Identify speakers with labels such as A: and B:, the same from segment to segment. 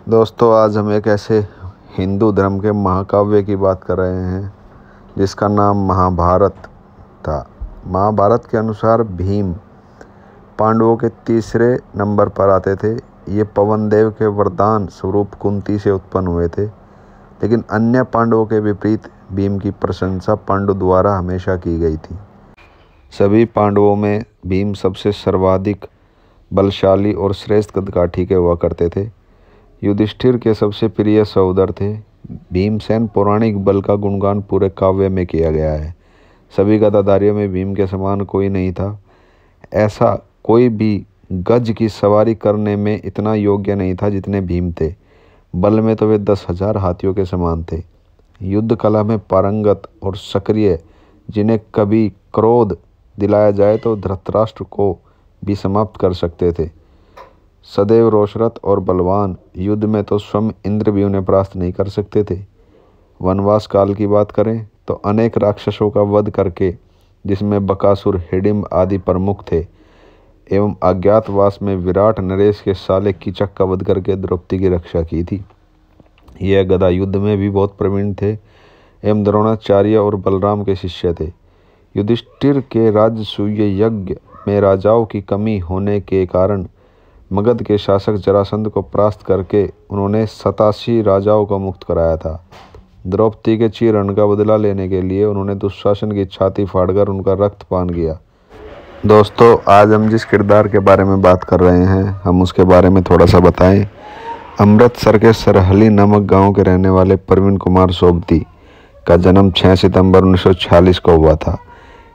A: दोस्तों, आज हम एक ऐसे हिंदू धर्म के महाकाव्य की बात कर रहे हैं जिसका नाम महाभारत था। महाभारत के अनुसार भीम पांडवों के तीसरे नंबर पर आते थे। ये पवन देव के वरदान स्वरूप कुंती से उत्पन्न हुए थे, लेकिन अन्य पांडवों के विपरीत भीम की प्रशंसा पांडु द्वारा हमेशा की गई थी। सभी पांडवों में भीम सबसे सर्वाधिक बलशाली और श्रेष्ठ गदकाठी के हुआ करते थे। युधिष्ठिर के सबसे प्रिय सहोदर थे। भीमसेन पौराणिक बल का गुणगान पूरे काव्य में किया गया है। सभी गदाधारियों में भीम के समान कोई नहीं था। ऐसा कोई भी गज की सवारी करने में इतना योग्य नहीं था जितने भीम थे। बल में तो वे 10,000 हाथियों के समान थे। युद्ध कला में पारंगत और सक्रिय, जिन्हें कभी क्रोध दिलाया जाए तो धृतराष्ट्र को भी समाप्त कर सकते थे। सदैव रोषरत और बलवान, युद्ध में तो स्वयं इंद्र भी उन्हें परास्त नहीं कर सकते थे। वनवास काल की बात करें तो अनेक राक्षसों का वध करके, जिसमें बकासुर, हिडिंब आदि प्रमुख थे, एवं अज्ञातवास में विराट नरेश के साले कीचक का वध करके द्रौपदी की रक्षा की थी। यह गदा युद्ध में भी बहुत प्रवीण थे एवं द्रोणाचार्य और बलराम के शिष्य थे। युधिष्ठिर के राजसूय यज्ञ में राजाओं की कमी होने के कारण मगध के शासक जरासंध को परास्त करके उन्होंने 87 राजाओं को मुक्त कराया था। द्रौपदी के चीरहरण का बदला लेने के लिए उन्होंने दुशासन की छाती फाड़कर उनका रक्तपान किया। दोस्तों, आज हम जिस किरदार के बारे में बात कर रहे हैं, हम उसके बारे में थोड़ा सा बताएं। अमृतसर के सरहली नामक गांव के रहने वाले प्रवीण कुमार सोबती का जन्म 6 सितंबर 1946 को हुआ था।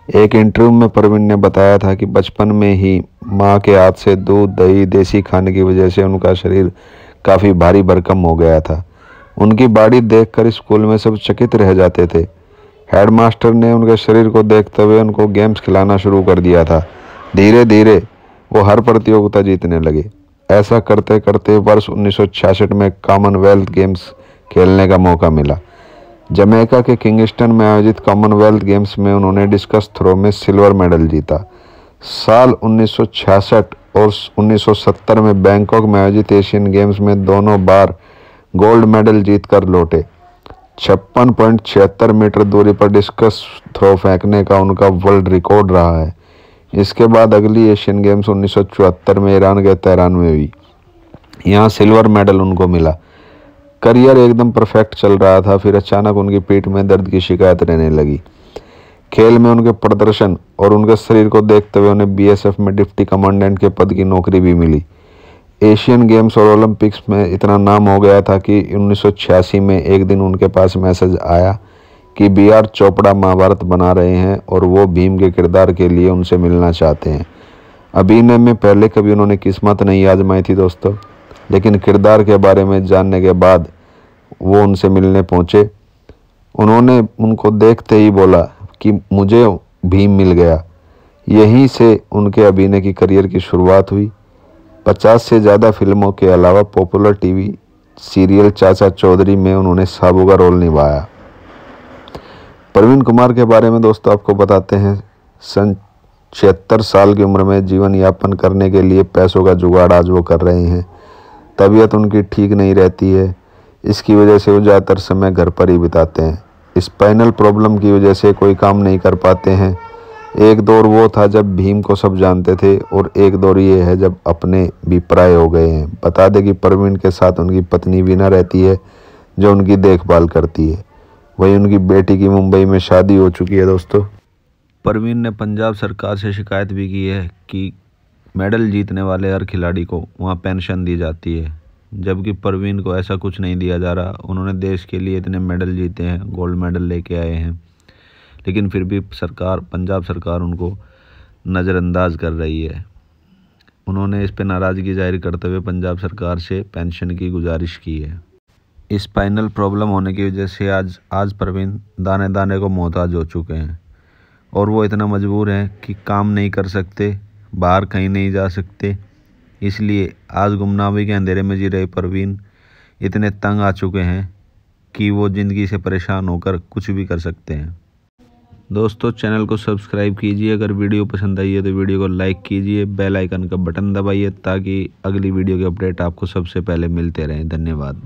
A: एक इंटरव्यू में प्रवीण ने बताया था कि बचपन में ही मां के हाथ से दूध, दही, देसी खाने की वजह से उनका शरीर काफ़ी भारी भरकम हो गया था। उनकी बॉडी देखकर स्कूल में सब चकित रह जाते थे। हेडमास्टर ने उनके शरीर को देखते हुए उनको गेम्स खिलाना शुरू कर दिया था। धीरे धीरे वो हर प्रतियोगिता जीतने लगे। ऐसा करते करते वर्ष 1966 में कॉमनवेल्थ गेम्स खेलने का मौका मिला। जमैका के किंगस्टन में आयोजित कॉमनवेल्थ गेम्स में उन्होंने डिस्कस थ्रो में सिल्वर मेडल जीता। साल 1966 और 1970 में बैंकॉक में आयोजित एशियन गेम्स में दोनों बार गोल्ड मेडल जीतकर लौटे। 56.76 मीटर दूरी पर डिस्कस थ्रो फेंकने का उनका वर्ल्ड रिकॉर्ड रहा है। इसके बाद अगली एशियन गेम्स 1974 में ईरान के तेहरान में हुई। यहाँ सिल्वर मेडल उनको मिला। करियर एकदम परफेक्ट चल रहा था, फिर अचानक उनकी पीठ में दर्द की शिकायत रहने लगी। खेल में उनके प्रदर्शन और उनके शरीर को देखते हुए उन्हें बीएसएफ में डिप्टी कमांडेंट के पद की नौकरी भी मिली। एशियन गेम्स और ओलंपिक्स में इतना नाम हो गया था कि 1986 में एक दिन उनके पास मैसेज आया कि BR चोपड़ा महाभारत बना रहे हैं और वो भीम के किरदार के लिए उनसे मिलना चाहते हैं। अभिनय में पहले कभी उन्होंने किस्मत नहीं आजमाई थी दोस्तों, लेकिन किरदार के बारे में जानने के बाद वो उनसे मिलने पहुँचे। उन्होंने उनको देखते ही बोला कि मुझे भीम मिल गया। यहीं से उनके अभिनय की करियर की शुरुआत हुई। 50 से ज़्यादा फिल्मों के अलावा पॉपुलर टीवी सीरियल चाचा चौधरी में उन्होंने साबू का रोल निभाया। प्रवीण कुमार के बारे में दोस्तों आपको बताते हैं। सन 76 साल की उम्र में जीवन यापन करने के लिए पैसों का जुगाड़ आज वो कर रहे हैं। तबीयत उनकी ठीक नहीं रहती है, इसकी वजह से वो ज़्यादातर समय घर पर ही बिताते हैं। स्पाइनल प्रॉब्लम की वजह से कोई काम नहीं कर पाते हैं। एक दौर वो था जब भीम को सब जानते थे और एक दौर ये है जब अपने भी पराये हो गए हैं। बता दें कि प्रवीण के साथ उनकी पत्नी वीना रहती है जो उनकी देखभाल करती है। वहीं उनकी बेटी की मुंबई में शादी हो चुकी है। दोस्तों, प्रवीण ने पंजाब सरकार से शिकायत भी की है कि मेडल जीतने वाले हर खिलाड़ी को वहाँ पेंशन दी जाती है, जबकि प्रवीण को ऐसा कुछ नहीं दिया जा रहा। उन्होंने देश के लिए इतने मेडल जीते हैं, गोल्ड मेडल लेके आए हैं, लेकिन फिर भी पंजाब सरकार उनको नज़रअंदाज कर रही है। उन्होंने इस पर नाराज़गी जाहिर करते हुए पंजाब सरकार से पेंशन की गुजारिश की है। स्पाइनल प्रॉब्लम होने की वजह से आज प्रवीण दाने दाने को मोहताज हो चुके हैं और वो इतना मजबूर हैं कि काम नहीं कर सकते, बाहर कहीं नहीं जा सकते। इसलिए आज गुमनामी के अंधेरे में जी रहे प्रवीण इतने तंग आ चुके हैं कि वो ज़िंदगी से परेशान होकर कुछ भी कर सकते हैं। दोस्तों चैनल को सब्सक्राइब कीजिए। अगर वीडियो पसंद आई है तो वीडियो को लाइक कीजिए, बेल आइकन का बटन दबाइए ताकि अगली वीडियो के अपडेट आपको सबसे पहले मिलते रहें। धन्यवाद।